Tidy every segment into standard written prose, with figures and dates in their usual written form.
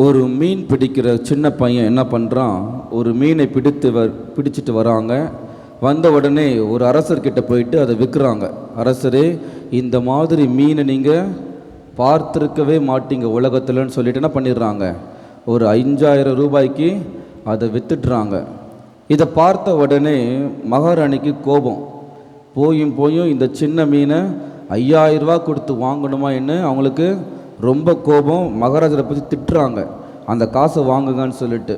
ஒரு மீன் பிடிக்கிற சின்ன பையன் என்ன பண்ணுறான், ஒரு மீனை பிடிச்சிட்டு வராங்க. வந்த உடனே ஒரு அரசர்கிட்ட போயிட்டு அதை விற்கிறாங்க. அரசரே, இந்த மாதிரி மீனை நீங்கள் பார்த்துருக்கவே மாட்டீங்க உலகத்தில்னு சொல்லிட்டு என்ன பண்ணிடுறாங்க, ஒரு 5000 ரூபாய்க்கு அதை விற்றுட்றாங்க. இதை பார்த்த உடனே மகாராணிக்கு கோபம். போயும் இந்த சின்ன மீனை 5000 ரூபா கொடுத்து வாங்கணுமா என்ன, அவங்களுக்கு ரொம்ப கோபம். மகாராஜரை பற்றி திட்டுறாங்க, அந்த காசை வாங்குங்கன்னு சொல்லிட்டு.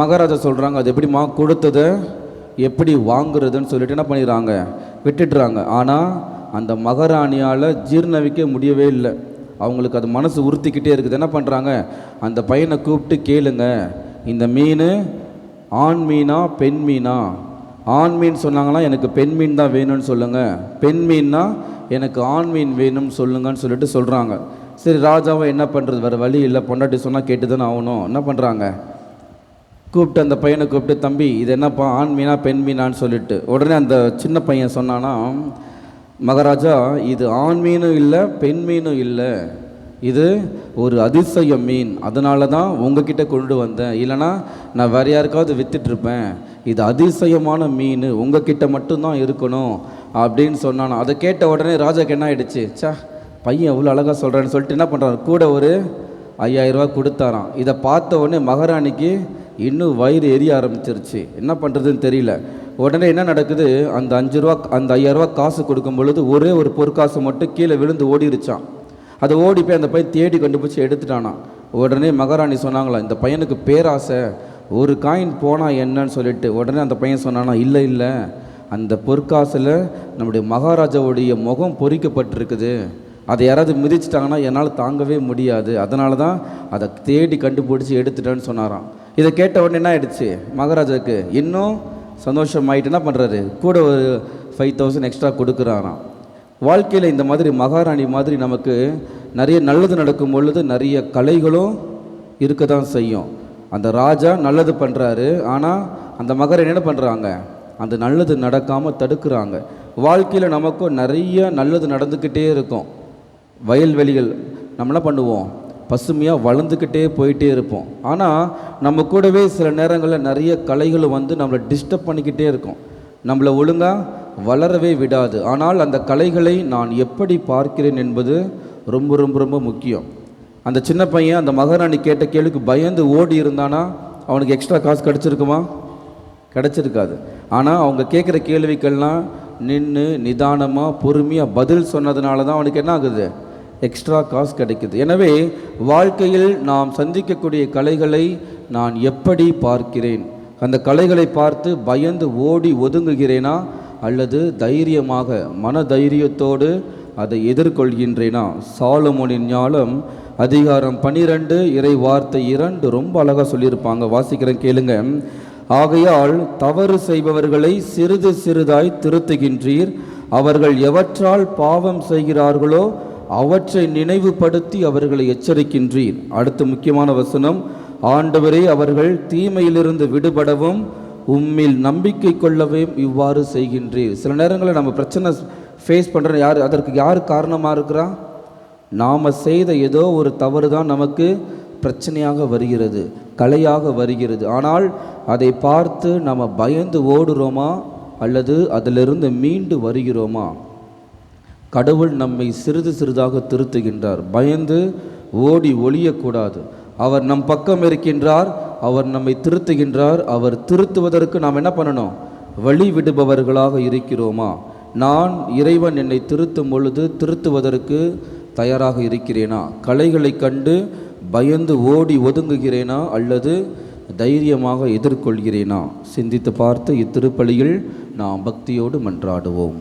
மகாராஜா சொல்கிறாங்க, அது எப்படிம்மா கொடுத்ததை எப்படி வாங்குறதுன்னு சொல்லிட்டு என்ன பண்ணிடுறாங்க, விட்டுடுறாங்க. ஆனால் அந்த மகாராணியால் ஜீர்ணவிக்க முடியவே இல்லை. அவங்களுக்கு அது மனசு உறுத்திக்கிட்டே இருக்குது. என்ன பண்ணுறாங்க, அந்த பையனை கூப்பிட்டு கேளுங்க, இந்த மீன் ஆண் மீனா பெண் மீனா? ஆண் மீன் சொன்னாங்கன்னா எனக்கு பெண் மீன் தான் வேணும்னு சொல்லுங்கள், பெண் மீன்னா எனக்கு ஆண் மீன் வேணும்னு சொல்லுங்கன்னு சொல்லிட்டு சொல்கிறாங்க. சரி, ராஜாவை என்ன பண்ணுறது, வேறு வழி இல்லை, பொண்டாட்டி சொன்னால் கேட்டு தானே ஆகணும். என்ன பண்ணுறாங்க, கூப்பிட்டு அந்த பையனை கூப்பிட்டு, தம்பி இது என்னப்பா, ஆண் மீனா பெண் மீனான்னு சொல்லிட்டு. உடனே அந்த சின்ன பையன் சொன்னான்னா, மகாராஜா இது ஆண் மீனும் இல்லை பெண் மீனும் இல்லை, இது ஒரு அதிசய மீன், அதனால தான் உங்ககிட்ட கொண்டு வந்தேன், இல்லைனா நான் வேறு யாருக்காவது விற்றுட்ருப்பேன். இது அதிசயமான மீன், உங்ககிட்ட மட்டும்தான் இருக்கணும் அப்படின்னு சொன்னானா. அதை கேட்ட உடனே ராஜாக்கு என்ன ஆகிடுச்சு, பையன் எவ்வளோ அழகாக சொல்கிறேன்னு சொல்லிட்டு என்ன பண்ணுறாரு, கூட ஒரு 5000 ரூபா கொடுத்தாராம். இதை பார்த்த உடனே மகாராணிக்கு இன்னும் வயிறு எரிய ஆரம்பிச்சிருச்சு. என்ன பண்ணுறதுன்னு தெரியல. உடனே என்ன நடக்குது, அந்த 5 ரூபா அந்த 5000 ரூபா காசு கொடுக்கும் பொழுது ஒரே ஒரு பொற்காசு மட்டும் கீழே விழுந்து ஓடிருச்சான். அதை ஓடி போய் அந்த பையன் தேடி கண்டுபிடிச்சி எடுத்துட்டானா. உடனே மகாராணி சொன்னாங்களா, இந்த பையனுக்கு பேராசை, ஒரு காயின் போனால் என்னன்னு சொல்லிட்டு. உடனே அந்த பையன் சொன்னானா, இல்லை அந்த பொற்காசில் நம்முடைய மகாராஜாவுடைய முகம் பொறிக்கப்பட்டிருக்குது, அதை யாராவது மிதிச்சிட்டாங்கன்னா என்னால் தாங்கவே முடியாது, அதனால தான் அதை தேடி கண்டுபிடிச்சி எடுத்துட்டேன்னு சொன்னாராம். இதை கேட்ட உடனே என்ன ஆகிடுச்சு, மகாராஜாவுக்கு இன்னும் சந்தோஷம் ஆகிட்டு என்ன பண்ணுறாரு, கூட ஒரு 5000 எக்ஸ்ட்ரா கொடுக்குறாராம். வாழ்க்கையில் இந்த மாதிரி மகாராணி மாதிரி நமக்கு நிறைய நல்லது நடக்கும் பொழுது நிறைய கலைகளும் இருக்க தான் செய்யும். அந்த ராஜா நல்லது பண்ணுறாரு, ஆனால் அந்த மகாராணி என்ன பண்ணுறாங்க, அந்த நல்லது நடக்காமல் தடுக்கிறாங்க. வாழ்க்கையில் நமக்கும் நிறைய நல்லது நடந்துக்கிட்டே இருக்கும். வயல்வெளிகள் நம்ம என்ன பண்ணுவோம், பசுமையாக வளர்ந்துக்கிட்டே போயிட்டே இருப்போம். ஆனால் நம்ம கூடவே சில நேரங்களில் நிறைய கலைகள் வந்து நம்மளை டிஸ்டர்ப் பண்ணிக்கிட்டே இருக்கும், நம்மளை ஒழுங்காக வளரவே விடாது. ஆனால் அந்த கலைகளை நான் எப்படி பார்க்கிறேன் என்பது ரொம்ப ரொம்ப ரொம்ப முக்கியம். அந்த சின்ன பையன் அந்த மகாராணி கேட்ட கேள்விக்கு பயந்து ஓடி இருந்தானா அவனுக்கு எக்ஸ்ட்ரா காசு கிடச்சிருக்குமா, கிடச்சிருக்காது. ஆனால் அவங்க கேட்குற கேள்விக்கெல்லாம் நின்று நிதானமாக பொறுமையாக பதில் சொன்னதுனால தான் அவனுக்கு என்ன ஆகுது, எக்ஸ்ட்ரா காசு கிடைக்குது. எனவே வாழ்க்கையில் நாம் சந்திக்கக்கூடிய கலைகளை நான் எப்படி பார்க்கிறேன், அந்த கலைகளை பார்த்து பயந்து ஓடி ஒதுங்குகிறேனா அல்லது தைரியமாக மன தைரியத்தோடு அதை எதிர்கொள்கின்றேனா? சாலமோனின் ஞானம் அதிகாரம் 12 இறை வார்த்தை 2 ரொம்ப அழகாக சொல்லியிருப்பாங்க. வாசிக்கிறேன், கேளுங்க. ஆகையால் தவறு செய்பவர்களை சிறிது சிறிதாய் திருத்துகின்றீர், அவர்கள் எவற்றால் பாவம் செய்கிறார்களோ அவற்றை நினைவுபடுத்தி அவர்களை எச்சரிக்கின்றீர். அடுத்து முக்கியமான வசனம், ஆண்டவரே அவர்கள் தீமையிலிருந்து விடுபடவும் உம்மில் நம்பிக்கை கொள்ளவே இவ்வாறு செய்கின்றீர். சில நேரங்களில் நம்ம பிரச்சனை ஃபேஸ் பண்ணுற அதற்கு யார் காரணமாக இருக்கிறா, நாம் செய்த ஏதோ ஒரு தவறு தான் நமக்கு பிரச்சனையாக வருகிறது, கலையாக வருகிறது. ஆனால் அதை பார்த்து நம்ம பயந்து ஓடுறோமா அல்லது அதிலிருந்து மீண்டு வருகிறோமா? கடவுள் நம்மை சிறிது சிறிதாக திருத்துகின்றார். பயந்து ஓடி ஒளியக்கூடாது. அவர் நம் பக்கம் இருக்கின்றார், அவர் நம்மை திருத்துகின்றார். அவர் திருத்துவதற்கு நாம் என்ன பண்ணணும், வழி விடுபவர்களாக இருக்கிறோமா? நான் இறைவன் என்னை திருத்தும் பொழுது திருத்துவதற்கு தயாராக இருக்கிறேனா? கலைகளை கண்டு பயந்து ஓடி ஒதுங்குகிறேனா அல்லது தைரியமாக எதிர்கொள்கிறேனா? சிந்தித்து பார்த்து இத்திருப்பலியில் நாம் பக்தியோடு மன்றாடுவோம்.